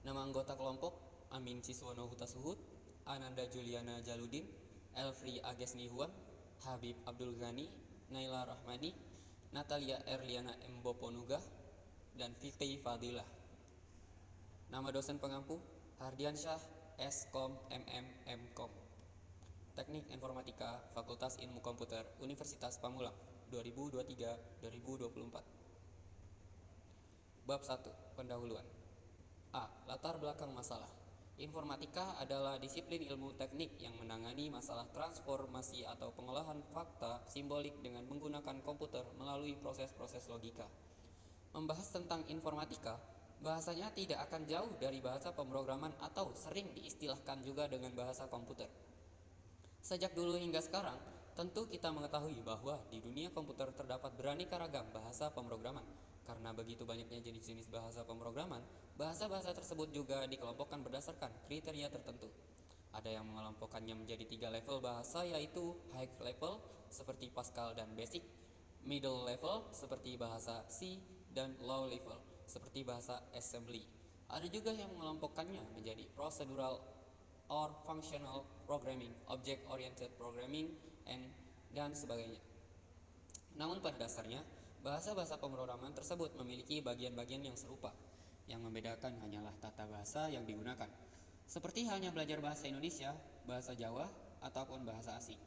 Nama anggota kelompok: Amin Siswono Huta Suhud, Ananda Juliana Jaludin, Elfri Agesni Huan, Habib Abdul Ghani, Naila Rahmani, Natalia Erliana Mboponugah, dan Fikri Fadilah. Nama dosen pengampu: Hardiansyah S.Com MM M.Com. Teknik Informatika Fakultas Ilmu Komputer Universitas Pamulang 2023-2024. Bab 1. Pendahuluan. A. Latar belakang masalah. Informatika adalah disiplin ilmu teknik yang menangani masalah transformasi atau pengolahan fakta simbolik dengan menggunakan komputer melalui proses-proses logika. Membahas tentang informatika, bahasanya tidak akan jauh dari bahasa pemrograman atau sering diistilahkan juga dengan bahasa komputer. Sejak dulu hingga sekarang, tentu kita mengetahui bahwa di dunia komputer terdapat beraneka ragam bahasa pemrograman. Karena begitu banyaknya jenis-jenis bahasa pemrograman, bahasa-bahasa tersebut juga dikelompokkan berdasarkan kriteria tertentu. Ada yang mengelompokkannya menjadi 3 level bahasa, yaitu high level seperti Pascal dan Basic, middle level seperti bahasa C, dan low level seperti bahasa assembly. Ada juga yang mengelompokkannya menjadi procedural or functional programming, object-oriented programming, dan sebagainya. Namun pada dasarnya, bahasa-bahasa pemrograman tersebut memiliki bagian-bagian yang serupa. Yang membedakan hanyalah tata bahasa yang digunakan. Seperti halnya belajar bahasa Indonesia, bahasa Jawa, ataupun bahasa asing.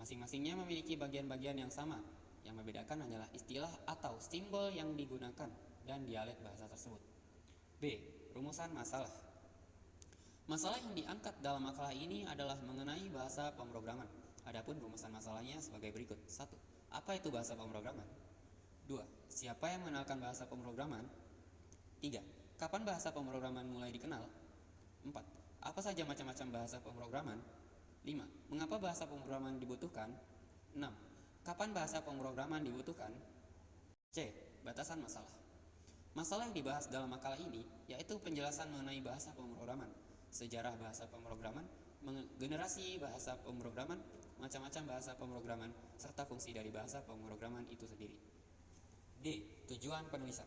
Masing-masingnya memiliki bagian-bagian yang sama. Yang membedakan hanyalah istilah atau simbol yang digunakan dan dialek bahasa tersebut. B. Rumusan masalah. Masalah yang diangkat dalam makalah ini adalah mengenai bahasa pemrograman. Adapun rumusan masalahnya sebagai berikut. 1. Apa itu bahasa pemrograman? 2. Siapa yang mengenalkan bahasa pemrograman? 3. Kapan bahasa pemrograman mulai dikenal? 4. Apa saja macam-macam bahasa pemrograman? 5. Mengapa bahasa pemrograman dibutuhkan? 6. Kapan bahasa pemrograman dibutuhkan? C. Batasan masalah. Masalah yang dibahas dalam makalah ini yaitu penjelasan mengenai bahasa pemrograman, sejarah bahasa pemrograman, generasi bahasa pemrograman, macam-macam bahasa pemrograman, serta fungsi dari bahasa pemrograman itu sendiri. D. Tujuan penulisan.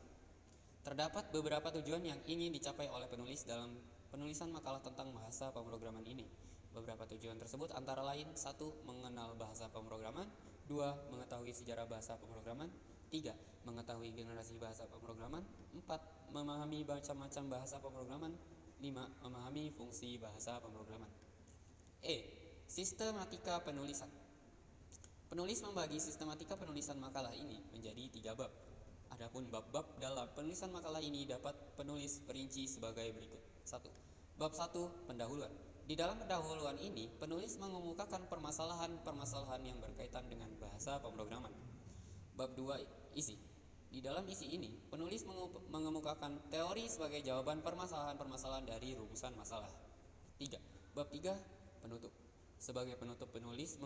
Terdapat beberapa tujuan yang ingin dicapai oleh penulis dalam penulisan makalah tentang bahasa pemrograman ini. Beberapa tujuan tersebut antara lain: 1. Mengenal bahasa pemrograman. 2. Mengetahui sejarah bahasa pemrograman. 3. Mengetahui generasi bahasa pemrograman. 4. Memahami macam-macam bahasa pemrograman. 5. Memahami fungsi bahasa pemrograman. E. Sistematika penulisan. Penulis membagi sistematika penulisan makalah ini menjadi 3 bab. Adapun bab-bab dalam penulisan makalah ini dapat penulis perinci sebagai berikut. 1. Bab 1. Pendahuluan. Di dalam pendahuluan ini, penulis mengemukakan permasalahan-permasalahan yang berkaitan dengan bahasa pemrograman. Bab 2. Isi. Di dalam isi ini, penulis mengemukakan teori sebagai jawaban permasalahan-permasalahan dari rumusan masalah. 3. Bab 3. Penutup. Sebagai penutup, penulis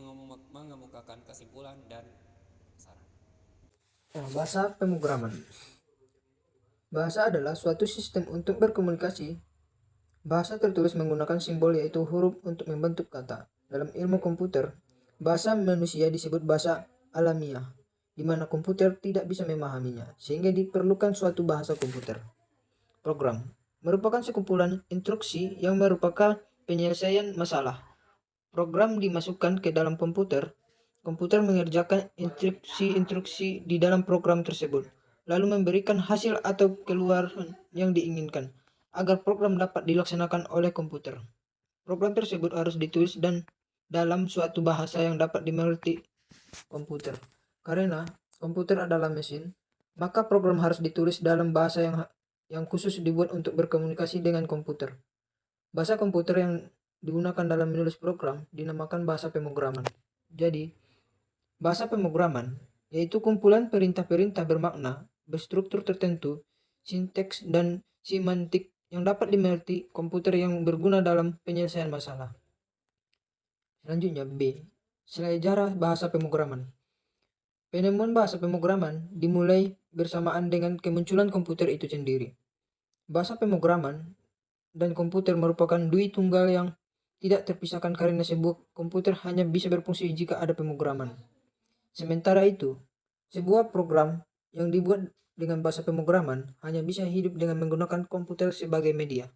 mengemukakan kesimpulan dan saran. Bahasa pemrograman. Bahasa adalah suatu sistem untuk berkomunikasi. Bahasa tertulis menggunakan simbol, yaitu huruf, untuk membentuk kata. Dalam ilmu komputer, bahasa manusia disebut bahasa alamiah, di mana komputer tidak bisa memahaminya, sehingga diperlukan suatu bahasa komputer. Program merupakan sekumpulan instruksi yang merupakan penyelesaian masalah. Program dimasukkan ke dalam komputer. Komputer mengerjakan instruksi-instruksi di dalam program tersebut, lalu memberikan hasil atau keluaran yang diinginkan, agar program dapat dilaksanakan oleh komputer. Program tersebut harus ditulis dan dalam suatu bahasa yang dapat dimengerti komputer. Karena komputer adalah mesin, maka program harus ditulis dalam bahasa yang khusus dibuat untuk berkomunikasi dengan komputer. Bahasa komputer yang digunakan dalam menulis program dinamakan bahasa pemrograman. Jadi, bahasa pemrograman yaitu kumpulan perintah-perintah bermakna, berstruktur tertentu, sinteks dan semantik yang dapat dimengerti komputer yang berguna dalam penyelesaian masalah. Selanjutnya B. Sejarah bahasa pemrograman. Penemuan bahasa pemrograman dimulai bersamaan dengan kemunculan komputer itu sendiri. Bahasa pemrograman dan komputer merupakan dui tunggal yang tidak terpisahkan, karena sebuah komputer hanya bisa berfungsi jika ada pemrograman. Sementara itu, sebuah program yang dibuat dengan bahasa pemrograman hanya bisa hidup dengan menggunakan komputer sebagai media.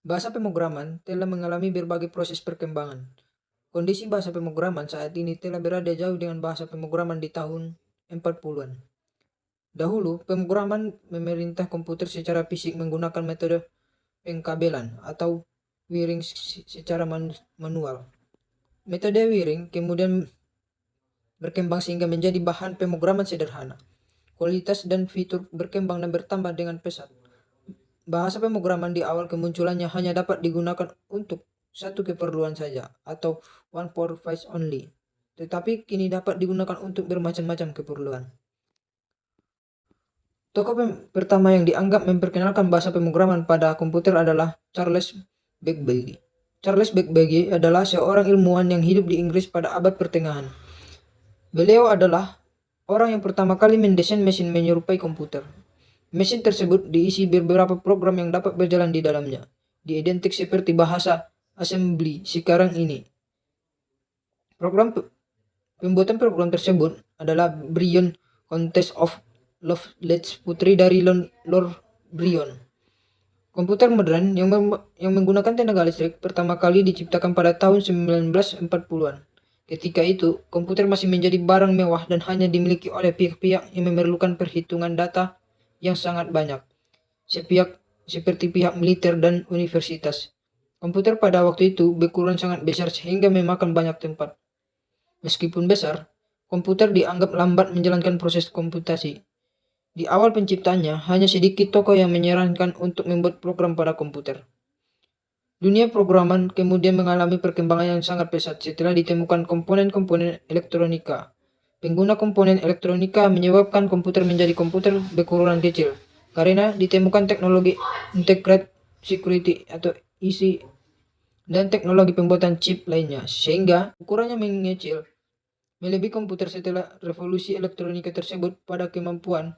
Bahasa pemrograman telah mengalami berbagai proses perkembangan. Kondisi bahasa pemrograman saat ini telah berada jauh dengan bahasa pemrograman di tahun 40-an. Dahulu, pemrograman memerintah komputer secara fisik menggunakan metode pengkabelan atau wiring secara manual. Metode wiring kemudian berkembang sehingga menjadi bahan pemrograman sederhana. Kualitas dan fitur berkembang dan bertambah dengan pesat. Bahasa pemrograman di awal kemunculannya hanya dapat digunakan untuk satu keperluan saja atau one purpose only. Tetapi kini dapat digunakan untuk bermacam-macam keperluan. Tokoh pertama yang dianggap memperkenalkan bahasa pemrograman pada komputer adalah Charles Babbage. Charles Babbage adalah seorang ilmuwan yang hidup di Inggris pada abad pertengahan. Beliau adalah orang yang pertama kali mendesain mesin menyerupai komputer. Mesin tersebut diisi beberapa program yang dapat berjalan di dalamnya, diidentik seperti bahasa assembly sekarang ini. Pembuatan program tersebut adalah Bryon Countess of Lovelets, putri dari Lord Bryon. Komputer modern yang menggunakan tenaga listrik pertama kali diciptakan pada tahun 1940-an. Ketika itu, komputer masih menjadi barang mewah dan hanya dimiliki oleh pihak-pihak yang memerlukan perhitungan data yang sangat banyak, seperti pihak militer dan universitas. Komputer pada waktu itu berukuran sangat besar sehingga memakan banyak tempat. Meskipun besar, komputer dianggap lambat menjalankan proses komputasi. Di awal penciptanya, hanya sedikit tokoh yang menyarankan untuk membuat program pada komputer. Dunia programan kemudian mengalami perkembangan yang sangat pesat setelah ditemukan komponen-komponen elektronika. Pengguna komponen elektronika menyebabkan komputer menjadi komputer berukuran kecil, karena ditemukan teknologi Integrated Security atau IC dan teknologi pembuatan chip lainnya, sehingga ukurannya mengecil. Melebihi komputer setelah revolusi elektronika tersebut pada kemampuan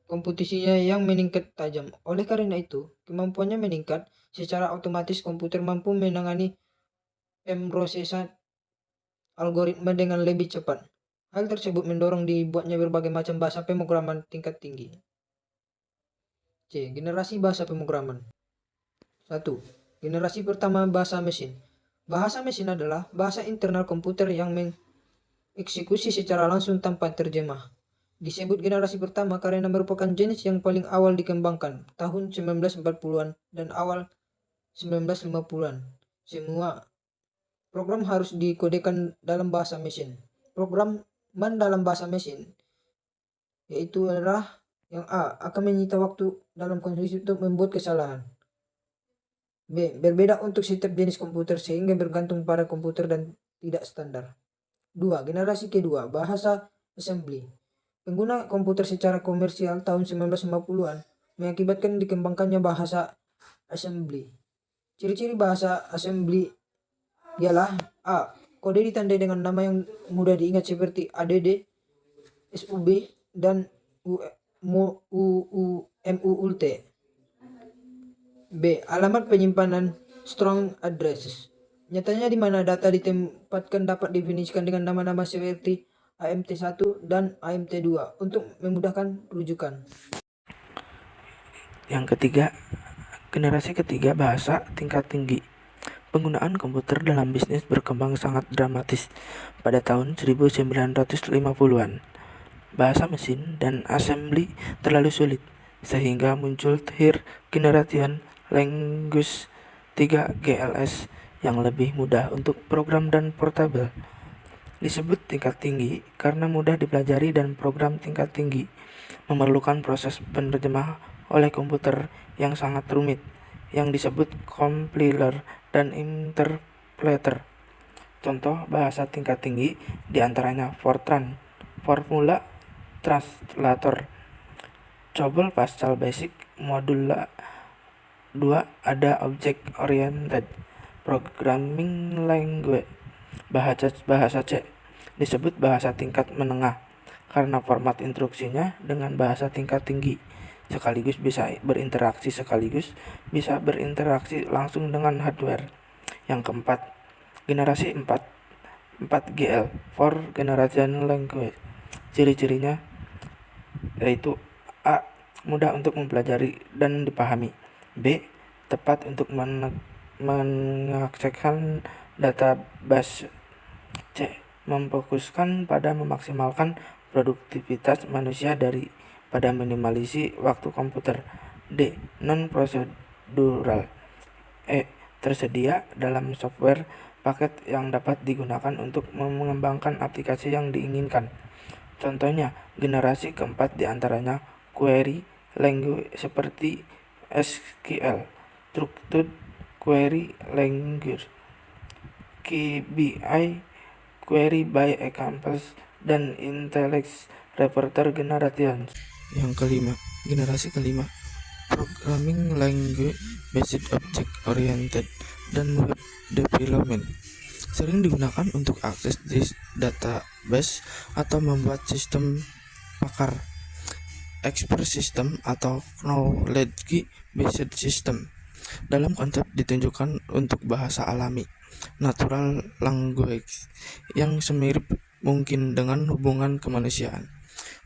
komputasinya yang meningkat tajam. Oleh karena itu, kemampuannya meningkat, secara otomatis komputer mampu menangani pemrosesan algoritma dengan lebih cepat. Hal tersebut mendorong dibuatnya berbagai macam bahasa pemrograman tingkat tinggi. C. Generasi bahasa pemrograman. 1. Generasi pertama bahasa mesin. Bahasa mesin adalah bahasa internal komputer yang mengeksekusi secara langsung tanpa terjemah. Disebut generasi pertama karena merupakan jenis yang paling awal dikembangkan tahun 1940-an dan awal 1950-an. Semua program harus dikodekan dalam bahasa mesin. Programan dalam bahasa mesin yaitu adalah yang A. Akan menyita waktu dalam kondisi untuk membuat kesalahan. B. Berbeda untuk setiap jenis komputer sehingga bergantung pada komputer dan tidak standar. 2. Generasi kedua bahasa assembly. Pengguna komputer secara komersial tahun 1950-an mengakibatkan dikembangkannya bahasa assembly. Ciri-ciri bahasa assembly ialah A. Kode ditandai dengan nama yang mudah diingat seperti ADD, SUB, dan MUULT. B. Alamat penyimpanan strong addresses. Nyatanya di mana data ditempatkan dapat didefinisikan dengan nama-nama seperti AMT1 dan AMT2 untuk memudahkan rujukan. Yang ketiga, generasi ketiga bahasa tingkat tinggi. Penggunaan komputer dalam bisnis berkembang sangat dramatis pada tahun 1950-an. Bahasa mesin dan assembly terlalu sulit, sehingga muncul Third Generation Language 3 GLS yang lebih mudah untuk program dan portable. Disebut tingkat tinggi karena mudah dipelajari dan program tingkat tinggi memerlukan proses penerjemah oleh komputer yang sangat rumit yang disebut compiler dan interpreter. Contoh bahasa tingkat tinggi diantaranya Fortran, Formula Translator, COBOL Pascal Basic, Modula 2 ada Object Oriented Programming Language. Bahasa C disebut bahasa tingkat menengah karena format instruksinya dengan bahasa tingkat tinggi, sekaligus bisa berinteraksi langsung dengan hardware. Yang keempat, generasi 4GL, 4 Generation Language. Ciri-cirinya yaitu A. Mudah untuk mempelajari dan dipahami. B. Tepat untuk mengaksekan data base. C. Memfokuskan pada memaksimalkan produktivitas manusia pada minimalisi waktu komputer. D. Non-prosedural. E. Tersedia dalam software paket yang dapat digunakan untuk mengembangkan aplikasi yang diinginkan. Contohnya, generasi keempat diantaranya query language seperti SQL, Structured Query Language, QBI, Query by Examples, dan IntelliJ Reporter Generation. Yang kelima, generasi kelima, Programming Language Based Object Oriented dan Web Development. Sering digunakan untuk akses di database atau membuat sistem pakar, expert system atau knowledge based system. Dalam konsep ditunjukkan untuk bahasa alami, natural language, yang semirip mungkin dengan hubungan kemanusiaan.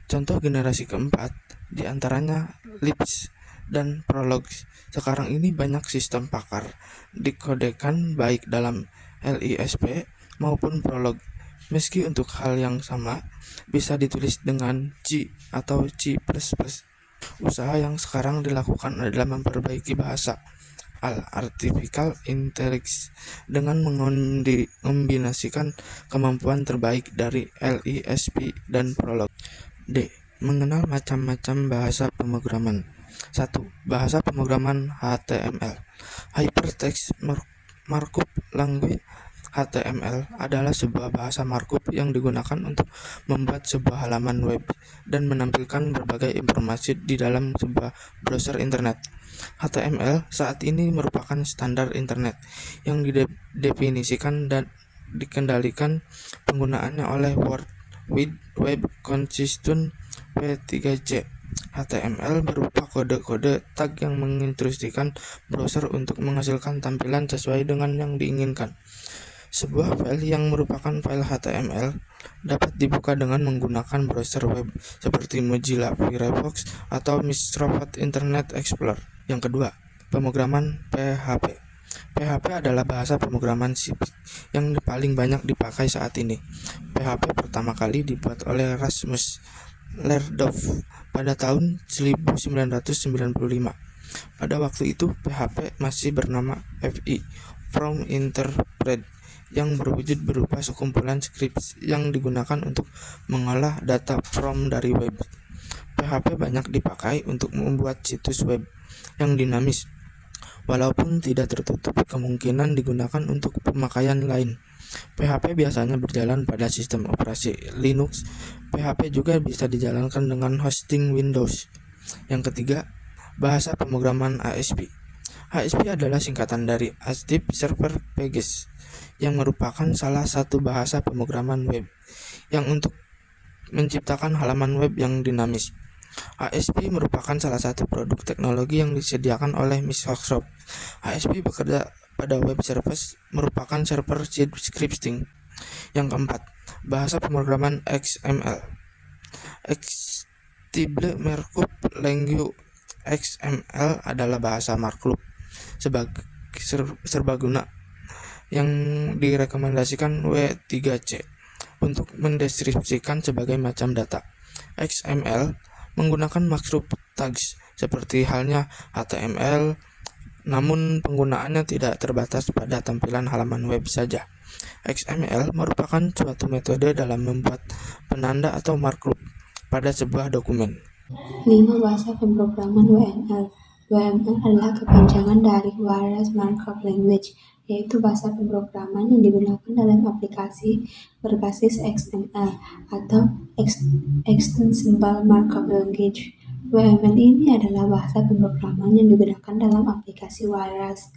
Contoh generasi keempat diantaranya Lisp dan Prolog. Sekarang ini banyak sistem pakar dikodekan baik dalam Lisp maupun Prolog, meski untuk hal yang sama bisa ditulis dengan C atau C++. Usaha yang sekarang dilakukan adalah memperbaiki bahasa artificial intelligence dengan mengombinasikan kemampuan terbaik dari Lisp dan Prolog. D. Mengenal macam-macam bahasa pemrograman. 1. Bahasa pemrograman HTML. Hypertext Markup Language. HTML adalah sebuah bahasa markup yang digunakan untuk membuat sebuah halaman web dan menampilkan berbagai informasi di dalam sebuah browser internet. HTML saat ini merupakan standar internet yang didefinisikan dan dikendalikan penggunaannya oleh World Wide Web Consortium W3C. HTML berupa kode-kode tag yang menginstruksikan browser untuk menghasilkan tampilan sesuai dengan yang diinginkan. Sebuah file yang merupakan file HTML dapat dibuka dengan menggunakan browser web seperti Mozilla Firefox atau Microsoft Internet Explorer. Yang kedua, pemrograman PHP. PHP adalah bahasa pemrograman C yang paling banyak dipakai saat ini. PHP pertama kali dibuat oleh Rasmus Lerdorf pada tahun 1995. Pada waktu itu, PHP masih bernama FI, From Interpret, yang berwujud berupa sekumpulan scripts yang digunakan untuk mengolah data from dari web. PHP banyak dipakai untuk membuat situs web yang dinamis, walaupun tidak tertutup kemungkinan digunakan untuk pemakaian lain. PHP biasanya berjalan pada sistem operasi Linux. PHP juga bisa dijalankan dengan hosting Windows. Yang ketiga, bahasa pemrograman ASP. ASP adalah singkatan dari Advanced Server Package, yang merupakan salah satu bahasa pemrograman web yang untuk menciptakan halaman web yang dinamis. ASP merupakan salah satu produk teknologi yang disediakan oleh Microsoft. ASP bekerja pada web service, merupakan server scripting. Yang keempat, bahasa pemrograman XML. Extensible Markup Language. XML adalah bahasa markup serbaguna yang direkomendasikan W3C untuk mendeskripsikan sebagai macam data. XML menggunakan markup tags seperti halnya HTML, namun penggunaannya tidak terbatas pada tampilan halaman web saja. XML merupakan suatu metode dalam membuat penanda atau markup pada sebuah dokumen. 5. Bahasa pemrograman WML. WML adalah kepanjangan dari Wireless Markup Language, yaitu bahasa pemrograman yang digunakan dalam aplikasi berbasis XML atau Extensible Markup Language. WML ini adalah bahasa pemrograman yang digunakan dalam aplikasi wireless.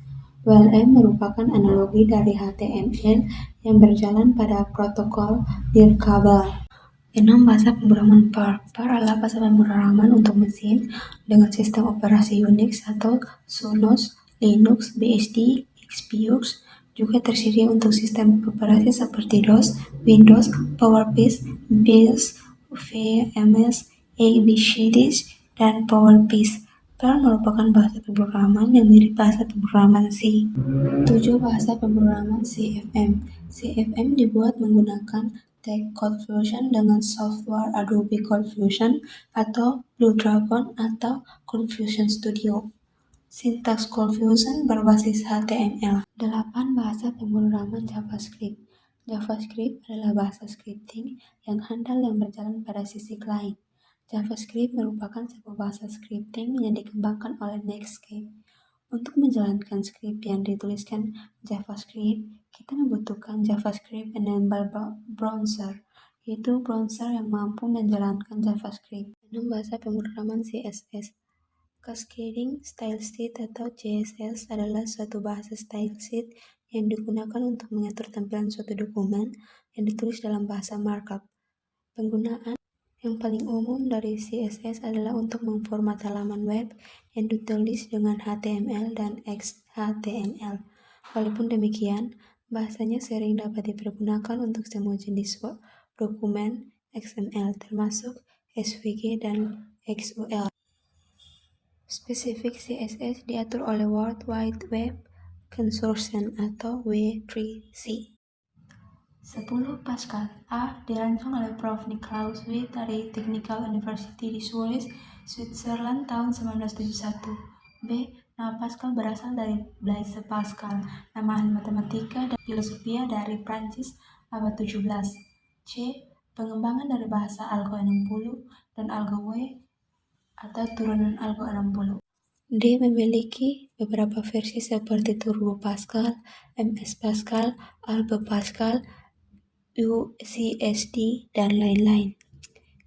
WLM merupakan analogi dari HTML yang berjalan pada protokol nirkabel. 6. Bahasa pemrograman PAR. PAR adalah bahasa pemrograman untuk mesin dengan sistem operasi Unix atau Sonos, Linux, BSD, XPX. Juga tersedia untuk sistem operasi seperti DOS, Windows, PowerPC, BIOS, VMS, ABCD, dan PowerPC. Pascal merupakan bahasa pemrograman yang mirip bahasa pemrograman C. 7 bahasa pemrograman CFM. CFM dibuat menggunakan Tech Code Fusion dengan software Adobe Code Fusion atau Blue Dragon atau Code Fusion Studio. Sintaks Code Fusion berbasis HTML. 8 bahasa pemrograman JavaScript. JavaScript adalah bahasa scripting yang handal yang berjalan pada sisi klien. JavaScript merupakan sebuah bahasa scripting yang dikembangkan oleh Netscape. Untuk menjalankan script yang dituliskan JavaScript, kita membutuhkan JavaScript Enable Browser, yaitu browser yang mampu menjalankan JavaScript. 6 bahasa pemrograman CSS. Cascading Style Sheet atau CSS adalah suatu bahasa style sheet yang digunakan untuk mengatur tampilan suatu dokumen yang ditulis dalam bahasa markup. Penggunaan yang paling umum dari CSS adalah untuk memformat halaman web yang ditulis dengan HTML dan XHTML. Walaupun demikian, bahasanya sering dapat dipergunakan untuk semua jenis dokumen XML, termasuk SVG dan XUL. Spesifik CSS diatur oleh World Wide Web Consortium atau W3C. 10 Pascal. A. Dirancang oleh Prof. Niklaus Witt dari Technical University di Zurich, Switzerland tahun 1971. B. Nama Pascal berasal dari Blaise Pascal, nama ahli matematika dan filosofia dari Prancis abad 17. C. Pengembangan dari bahasa Algo 60 dan Algo W atau turunan Algo 60. D. Memiliki beberapa versi seperti Turbo Pascal, MS Pascal, Algo Pascal, UCSD, dan lain-lain.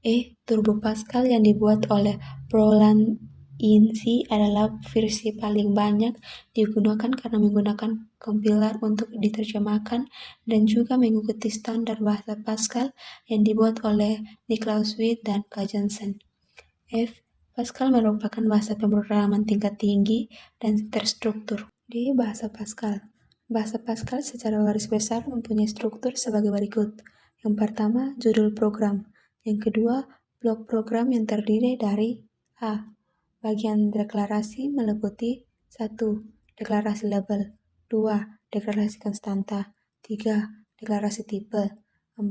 E. Turbo Pascal yang dibuat oleh Roland Incy adalah versi paling banyak digunakan karena menggunakan compiler untuk diterjemahkan dan juga mengikuti standar bahasa Pascal yang dibuat oleh Niklaus Witt dan K. Jensen. F. Pascal merupakan bahasa pemrograman tingkat tinggi dan terstruktur. D. Bahasa Pascal. Bahasa Pascal secara garis besar mempunyai struktur sebagai berikut. Yang pertama, judul program. Yang kedua, blok program yang terdiri dari A. Bagian deklarasi meliputi 1. Deklarasi label 2. Deklarasi konstanta 3. Deklarasi tipe 4.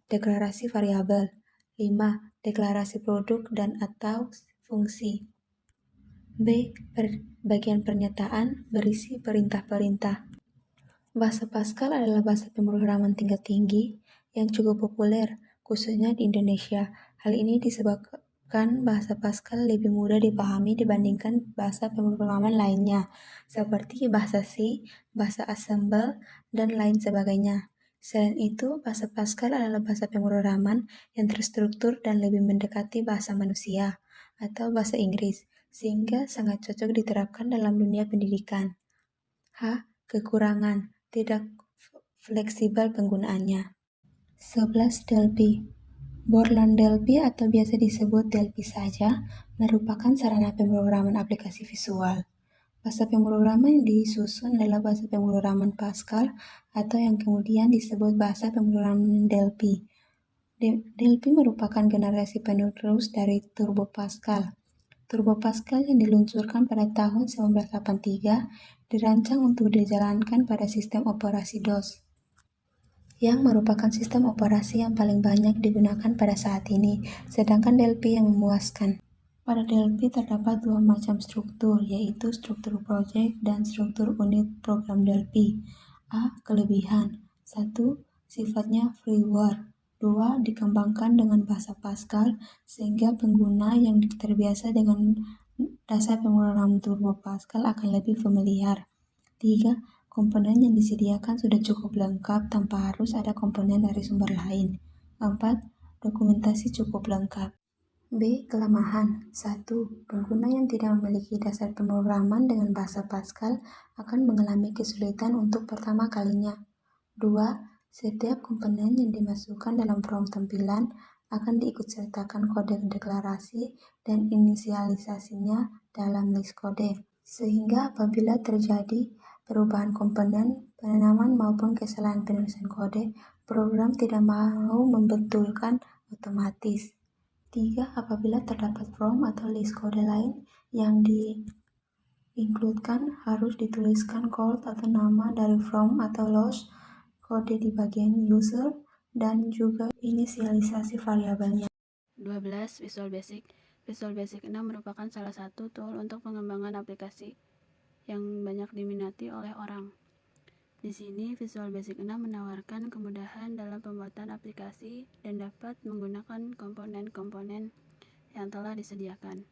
Deklarasi variabel 5. Deklarasi produk dan atau fungsi. B. Bagian pernyataan berisi perintah-perintah. Bahasa Pascal adalah bahasa pemrograman tingkat tinggi yang cukup populer, khususnya di Indonesia. Hal ini disebabkan bahasa Pascal lebih mudah dipahami dibandingkan bahasa pemrograman lainnya, seperti bahasa C, bahasa Assemble, dan lain sebagainya. Selain itu, bahasa Pascal adalah bahasa pemrograman yang terstruktur dan lebih mendekati bahasa manusia atau bahasa Inggris, sehingga sangat cocok diterapkan dalam dunia pendidikan. H. Kekurangan, tidak fleksibel penggunaannya. 11. Delphi. Borland Delphi atau biasa disebut Delphi saja merupakan sarana pemrograman aplikasi visual. Bahasa pemrograman yang disusun adalah bahasa pemrograman Pascal atau yang kemudian disebut bahasa pemrograman Delphi. Delphi merupakan generasi penerus dari Turbo Pascal. Turbo Pascal yang diluncurkan pada tahun 1983 dirancang untuk dijalankan pada sistem operasi DOS, yang merupakan sistem operasi yang paling banyak digunakan pada saat ini, sedangkan Delphi yang memuaskan. Pada Delphi terdapat dua macam struktur, yaitu struktur project dan struktur unit program Delphi. A. Kelebihan 1. Sifatnya freeware 2. Dikembangkan dengan bahasa Pascal, sehingga pengguna yang terbiasa dengan dasar pemrograman Turbo Pascal akan lebih familiar. 3. Komponen yang disediakan sudah cukup lengkap tanpa harus ada komponen dari sumber lain. 4. Dokumentasi cukup lengkap. B. Kelemahan 1. Pengguna yang tidak memiliki dasar pemrograman dengan bahasa Pascal akan mengalami kesulitan untuk pertama kalinya. 2. Setiap komponen yang dimasukkan dalam prompt tampilan akan diikutsertakan kode deklarasi dan inisialisasinya dalam list kode, sehingga apabila terjadi perubahan komponen, penanaman maupun kesalahan penulisan kode, program tidak mau membetulkan otomatis. 3. Apabila terdapat prompt atau list kode lain Yang diinkludkan harus dituliskan cold atau nama dari from atau loss, kode di bagian user, dan juga inisialisasi variabelnya. 12. Visual Basic. Visual Basic 6 merupakan salah satu tool untuk pengembangan aplikasi yang banyak diminati oleh orang. Di sini, Visual Basic 6 menawarkan kemudahan dalam pembuatan aplikasi dan dapat menggunakan komponen-komponen yang telah disediakan.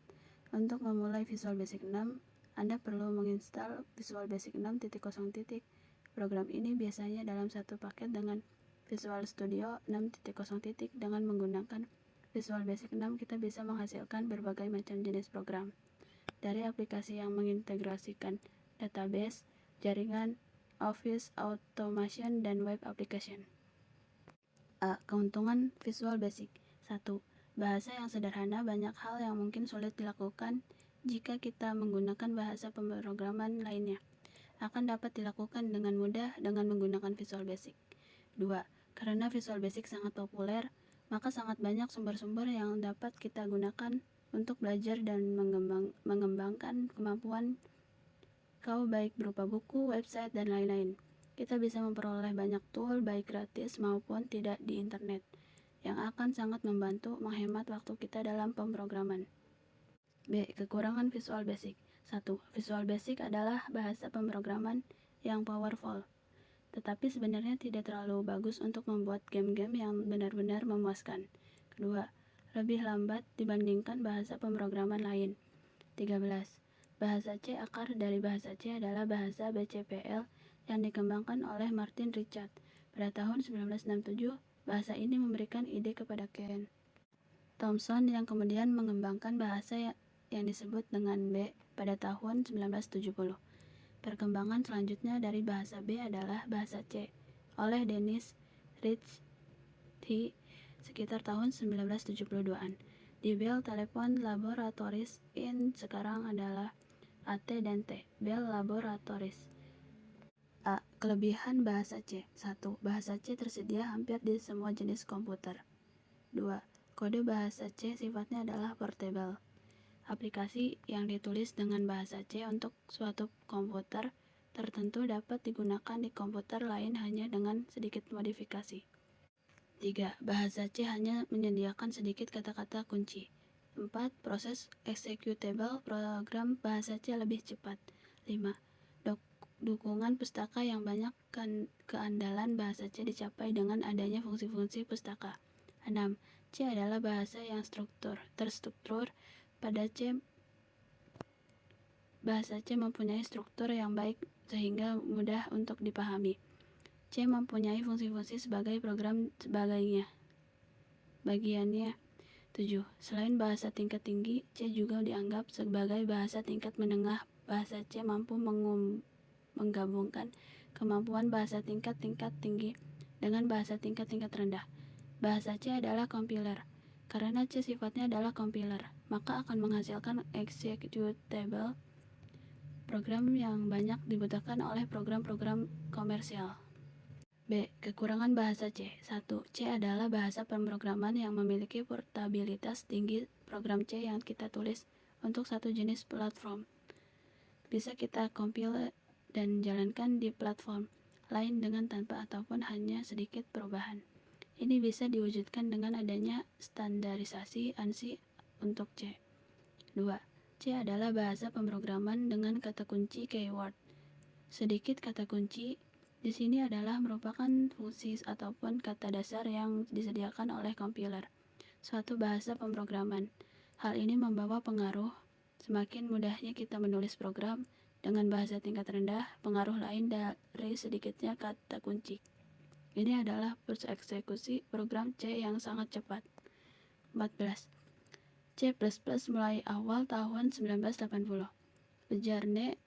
Untuk memulai Visual Basic 6, Anda perlu menginstal Visual Basic 6.0. Program ini biasanya dalam satu paket dengan Visual Studio 6.0. Dengan menggunakan Visual Basic 6, kita bisa menghasilkan berbagai macam jenis program, dari aplikasi yang mengintegrasikan database, jaringan, office, automation, dan web application. A. Keuntungan Visual Basic. 1. Bahasa yang sederhana. Banyak hal yang mungkin sulit dilakukan jika kita menggunakan bahasa pemrograman lainnya akan dapat dilakukan dengan mudah dengan menggunakan Visual Basic. 2. Karena Visual Basic sangat populer, maka sangat banyak sumber-sumber yang dapat kita gunakan untuk belajar dan mengembangkan kemampuan kau, baik berupa buku, website, dan lain-lain. Kita bisa memperoleh banyak tool baik gratis maupun tidak di internet yang akan sangat membantu menghemat waktu kita dalam pemrograman. B. Kekurangan Visual Basic. 1. Visual Basic adalah bahasa pemrograman yang powerful, tetapi sebenarnya tidak terlalu bagus untuk membuat game-game yang benar-benar memuaskan. Kedua, lebih lambat dibandingkan bahasa pemrograman lain. 13. Bahasa C. Akar dari bahasa C adalah bahasa BCPL yang dikembangkan oleh Martin Richard. Pada tahun 1967, bahasa ini memberikan ide kepada Ken Thompson yang kemudian mengembangkan bahasa yang disebut dengan B pada tahun 1970. Perkembangan selanjutnya dari bahasa B adalah bahasa C oleh Dennis Ritchie sekitar tahun 1972-an. Di Bell Telephone Laboratories Inc. sekarang adalah AT dan T. Bell Laboratories. A. Kelebihan bahasa C. 1. Bahasa C tersedia hampir di semua jenis komputer. 2. Kode bahasa C sifatnya adalah portable. Aplikasi yang ditulis dengan bahasa C untuk suatu komputer tertentu dapat digunakan di komputer lain hanya dengan sedikit modifikasi. 3. Bahasa C hanya menyediakan sedikit kata-kata kunci. 4. Proses executable program bahasa C lebih cepat. 5. Dukungan pustaka yang banyak. Keandalan bahasa C dicapai dengan adanya fungsi-fungsi pustaka. 6. C adalah bahasa yang terstruktur. Pada C, bahasa C mempunyai struktur yang baik sehingga mudah untuk dipahami. C mempunyai fungsi-fungsi sebagai program bagiannya. 7. Selain bahasa tingkat tinggi, C juga dianggap sebagai bahasa tingkat menengah. Bahasa C mampu menggabungkan kemampuan bahasa tingkat tinggi dengan bahasa tingkat rendah. Bahasa C adalah compiler. Karena C sifatnya adalah compiler, maka akan menghasilkan executable program yang banyak dibutuhkan oleh program-program komersial. B. Kekurangan bahasa C. 1. C adalah bahasa pemrograman yang memiliki portabilitas tinggi. Program C yang kita tulis untuk satu jenis platform bisa kita compile dan jalankan di platform lain dengan tanpa ataupun hanya sedikit perubahan. Ini bisa diwujudkan dengan adanya standarisasi ANSI untuk C. 2. C adalah bahasa pemrograman dengan kata kunci keyword. Sedikit kata kunci di sini adalah merupakan fungsi ataupun kata dasar yang disediakan oleh compiler suatu bahasa pemrograman. Hal ini membawa pengaruh semakin mudahnya kita menulis program dengan bahasa tingkat rendah, pengaruh lain dari sedikitnya kata kunci. Ini adalah eksekusi program C yang sangat cepat. 14. C++ mulai awal tahun 1980. Bjarne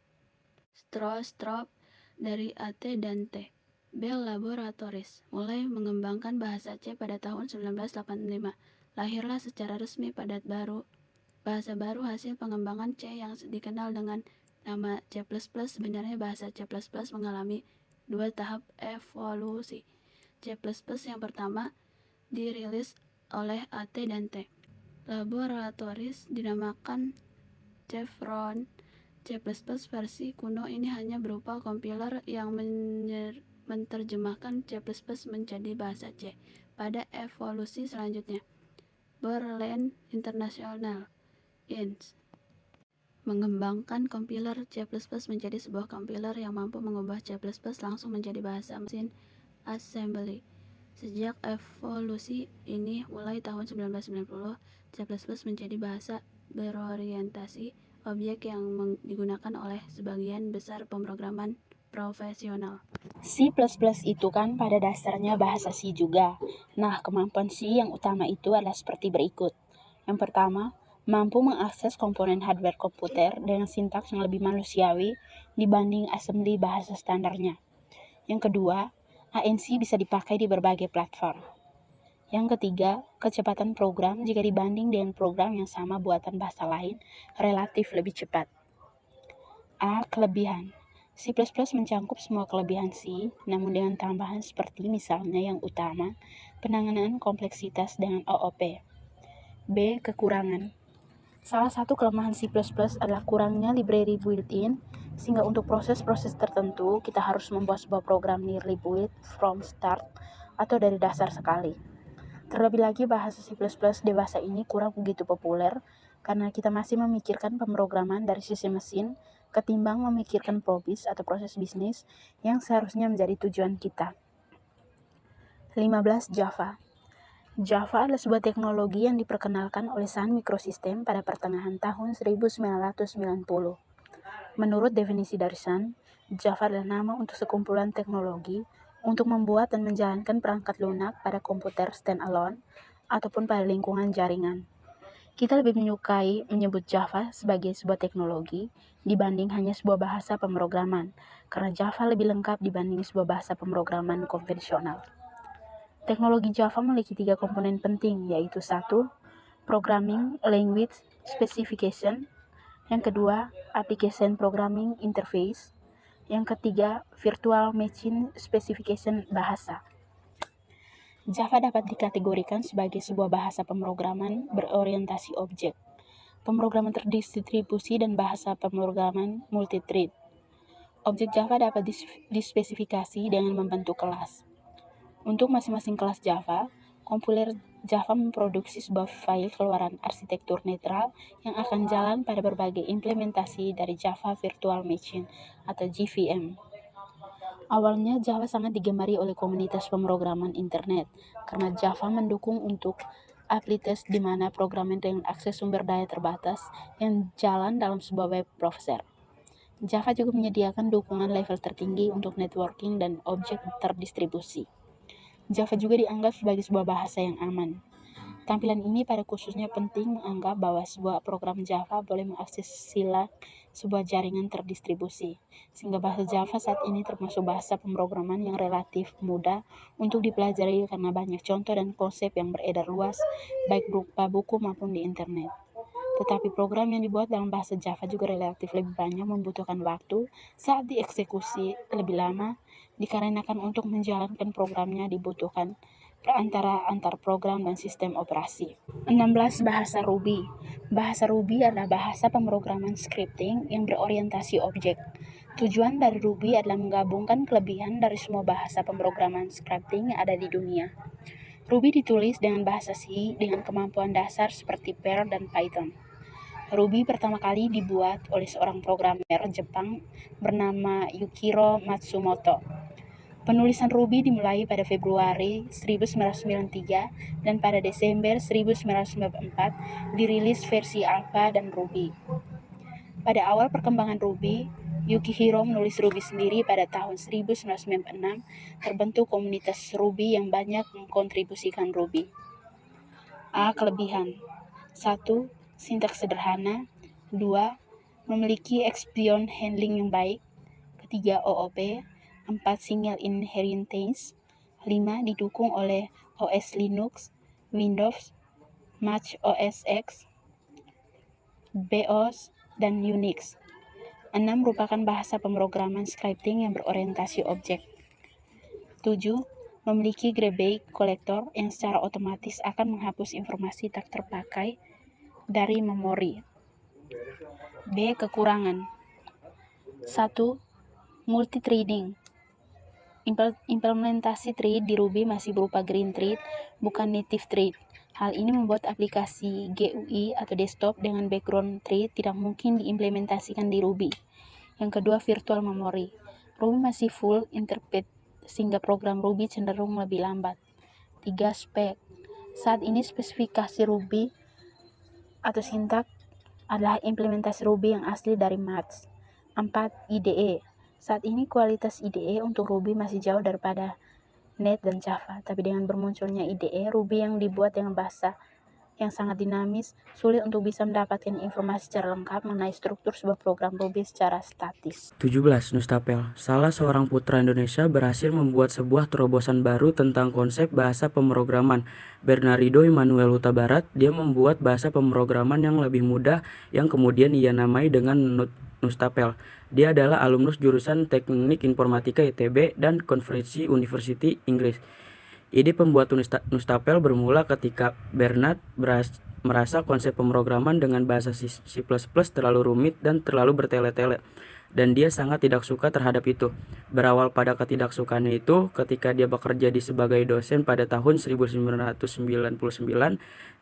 Stroustrup dari AT dan T. Bell Laboratories mulai mengembangkan bahasa C pada tahun 1985. Lahirlah secara resmi bahasa baru hasil pengembangan C yang dikenal dengan nama C++. Sebenarnya bahasa C++ mengalami dua tahap evolusi. C++ yang pertama dirilis oleh AT dan T. Laboratories dinamakan Chevron. C++ versi kuno ini hanya berupa kompiler yang menerjemahkan C++ menjadi bahasa C. Pada evolusi selanjutnya, Berlin International Inc. mengembangkan kompiler C++ menjadi sebuah kompiler yang mampu mengubah C++ langsung menjadi bahasa mesin assembly. Sejak evolusi ini mulai tahun 1990, C++ menjadi bahasa berorientasi objek yang digunakan oleh sebagian besar pemrograman profesional. C++ itu kan pada dasarnya bahasa C juga. Nah, kemampuan C yang utama itu adalah seperti berikut. Yang pertama, mampu mengakses komponen hardware komputer dengan sintaks yang lebih manusiawi dibanding assembly bahasa standarnya. Yang kedua, ANC bisa dipakai di berbagai platform. Yang ketiga, kecepatan program jika dibanding dengan program yang sama buatan bahasa lain relatif lebih cepat. A. Kelebihan. C++ mencangkup semua kelebihan C, namun dengan tambahan seperti misalnya yang utama, penanganan kompleksitas dengan OOP. B. Kekurangan. Salah satu kelemahan C++ adalah kurangnya library built-in, sehingga untuk proses-proses tertentu kita harus membuat sebuah program nearly built from start atau dari dasar sekali. Terlebih lagi bahasa C++ dewasa ini kurang begitu populer karena kita masih memikirkan pemrograman dari sisi mesin ketimbang memikirkan probis atau proses bisnis yang seharusnya menjadi tujuan kita. 15. Java. Java adalah sebuah teknologi yang diperkenalkan oleh Sun Microsystem pada pertengahan tahun 1990. Menurut definisi dari Sun, Java adalah nama untuk sekumpulan teknologi untuk membuat dan menjalankan perangkat lunak pada komputer standalone ataupun pada lingkungan jaringan. Kita lebih menyukai menyebut Java sebagai sebuah teknologi dibanding hanya sebuah bahasa pemrograman, karena Java lebih lengkap dibanding sebuah bahasa pemrograman konvensional. Teknologi Java memiliki 3 komponen penting, yaitu 1. Programming Language Specification. Yang kedua, Application Programming Interface. Yang ketiga, Virtual Machine Specification bahasa. Java dapat dikategorikan sebagai sebuah bahasa pemrograman berorientasi objek, pemrograman terdistribusi, dan bahasa pemrograman multithread. Objek Java dapat dispesifikasi dengan membentuk kelas. Untuk masing-masing kelas Java, kompiler Java memproduksi sebuah file keluaran arsitektur netral yang akan jalan pada berbagai implementasi dari Java Virtual Machine atau JVM. Awalnya Java sangat digemari oleh komunitas pemrograman internet karena Java mendukung untuk application di mana programmer dengan akses sumber daya terbatas yang jalan dalam sebuah web browser. Java juga menyediakan dukungan level tertinggi untuk networking dan objek terdistribusi. Java juga dianggap sebagai sebuah bahasa yang aman. Tampilan ini pada khususnya penting menganggap bahwa sebuah program Java boleh mengakses sila sebuah jaringan terdistribusi, sehingga bahasa Java saat ini termasuk bahasa pemrograman yang relatif mudah untuk dipelajari karena banyak contoh dan konsep yang beredar luas, baik berupa buku maupun di internet. Tetapi program yang dibuat dalam bahasa Java juga relatif lebih banyak membutuhkan waktu saat dieksekusi lebih lama, dikarenakan untuk menjalankan programnya dibutuhkan perantara antar program dan sistem operasi. 16. Bahasa Ruby. Bahasa Ruby adalah bahasa pemrograman scripting yang berorientasi objek. Tujuan dari Ruby adalah menggabungkan kelebihan dari semua bahasa pemrograman scripting yang ada di dunia. Ruby ditulis dengan bahasa C dengan kemampuan dasar seperti Perl dan Python. Ruby pertama kali dibuat oleh seorang programmer Jepang bernama Yukiro Matsumoto. Penulisan Ruby dimulai pada Februari 1993 dan pada Desember 1994 dirilis versi Alpha dan Ruby. Pada awal perkembangan Ruby, Yukihiro menulis Ruby sendiri pada tahun 1996, terbentuk komunitas Ruby yang banyak mengkontribusikan Ruby. A. Kelebihan. 1. Sintaks sederhana. 2. Memiliki exception handling yang baik. 3. OOP. 4. Single inheritance. 5. Didukung oleh OS Linux, Windows, Mac OS X, BeOS, dan Unix. 6. Merupakan bahasa pemrograman scripting yang berorientasi objek. 7. Memiliki grabby collector yang secara otomatis akan menghapus informasi tak terpakai dari memori. B. Kekurangan 1. Multithreading. Implementasi thread di Ruby masih berupa green thread, bukan native thread. Hal ini membuat aplikasi GUI atau desktop dengan background thread tidak mungkin diimplementasikan di Ruby. Yang kedua, virtual memory. Ruby masih full interpret sehingga program Ruby cenderung lebih lambat. 3. Spek. Saat ini spesifikasi Ruby atau sintak adalah implementasi Ruby yang asli dari Maths. 4. IDE. Saat ini kualitas IDE untuk Ruby masih jauh daripada Net dan Java, tapi dengan bermunculnya IDE, Ruby yang dibuat dengan bahasa yang sangat dinamis, sulit untuk bisa mendapatkan informasi secara lengkap mengenai struktur sebuah program Ruby secara statis. 17. Nustapel. Salah seorang putra Indonesia berhasil membuat sebuah terobosan baru tentang konsep bahasa pemrograman. Bernardino Immanuel Huta Barat, dia membuat bahasa pemrograman yang lebih mudah yang kemudian ia namai dengan Nustapel. Dia adalah alumnus jurusan Teknik Informatika ITB dan Konferensi University Inggris. Ide pembuat Nustapel bermula ketika Bernard merasa konsep pemrograman dengan bahasa C++ terlalu rumit dan terlalu bertele-tele, dan dia sangat tidak suka terhadap itu. Berawal pada ketidaksukaannya itu, ketika dia bekerja sebagai dosen pada tahun 1999,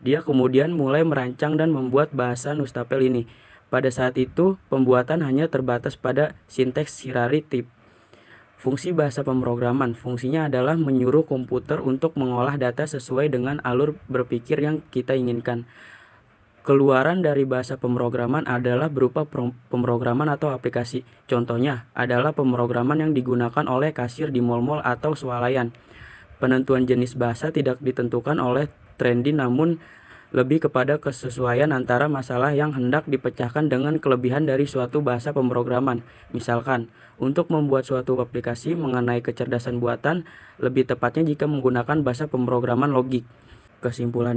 dia kemudian mulai merancang dan membuat bahasa Nustapel ini. Pada saat itu, pembuatan hanya terbatas pada sinteks hierarchy type. Fungsi bahasa pemrograman. Fungsinya adalah menyuruh komputer untuk mengolah data sesuai dengan alur berpikir yang kita inginkan. Keluaran dari bahasa pemrograman adalah berupa pemrograman atau aplikasi. Contohnya adalah pemrograman yang digunakan oleh kasir di mal-mal atau swalayan. Penentuan jenis bahasa tidak ditentukan oleh trendy, namun lebih kepada kesesuaian antara masalah yang hendak dipecahkan dengan kelebihan dari suatu bahasa pemrograman. Misalkan, untuk membuat suatu aplikasi mengenai kecerdasan buatan, lebih tepatnya jika menggunakan bahasa pemrograman logik. Kesimpulan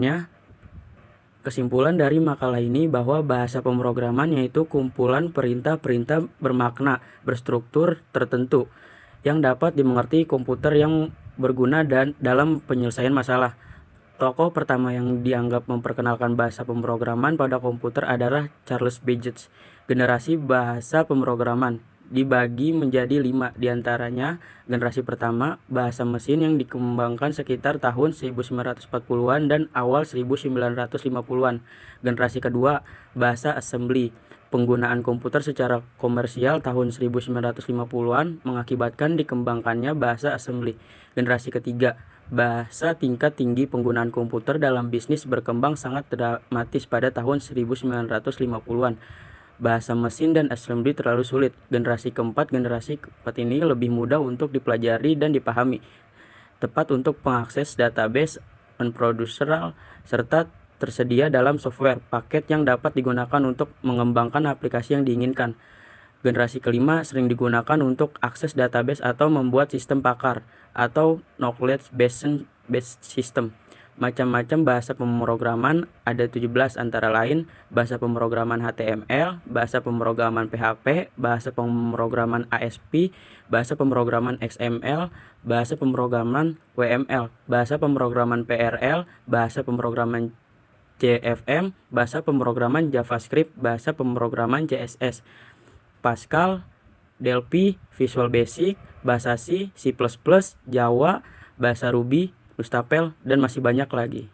dari makalah ini bahwa bahasa pemrograman yaitu kumpulan perintah-perintah bermakna, berstruktur tertentu, yang dapat dimengerti komputer yang berguna dan dalam penyelesaian masalah. Tokoh pertama yang dianggap memperkenalkan bahasa pemrograman pada komputer adalah Charles Babbage. Generasi bahasa pemrograman dibagi menjadi 5, diantaranya generasi pertama, bahasa mesin yang dikembangkan sekitar tahun 1940-an dan awal 1950-an. Generasi kedua, bahasa assembly. Penggunaan komputer secara komersial tahun 1950-an mengakibatkan dikembangkannya bahasa assembly. Generasi ketiga, bahasa tingkat tinggi. Penggunaan komputer dalam bisnis berkembang sangat dramatis pada tahun 1950-an. Bahasa mesin dan assembly terlalu sulit. Generasi keempat ini lebih mudah untuk dipelajari dan dipahami, tepat untuk pengakses database, unproducible, serta tersedia dalam software paket yang dapat digunakan untuk mengembangkan aplikasi yang diinginkan. Generasi kelima sering digunakan untuk akses database atau membuat sistem pakar atau knowledge-based system. Macam-macam bahasa pemrograman ada 17 antara lain bahasa pemrograman HTML, bahasa pemrograman PHP, bahasa pemrograman ASP, bahasa pemrograman XML, bahasa pemrograman WML, bahasa pemrograman PRL, bahasa pemrograman JVM, bahasa pemrograman JavaScript, bahasa pemrograman CSS, Pascal, Delphi, Visual Basic, bahasa C++, Java, bahasa Ruby, Nustapel, dan masih banyak lagi.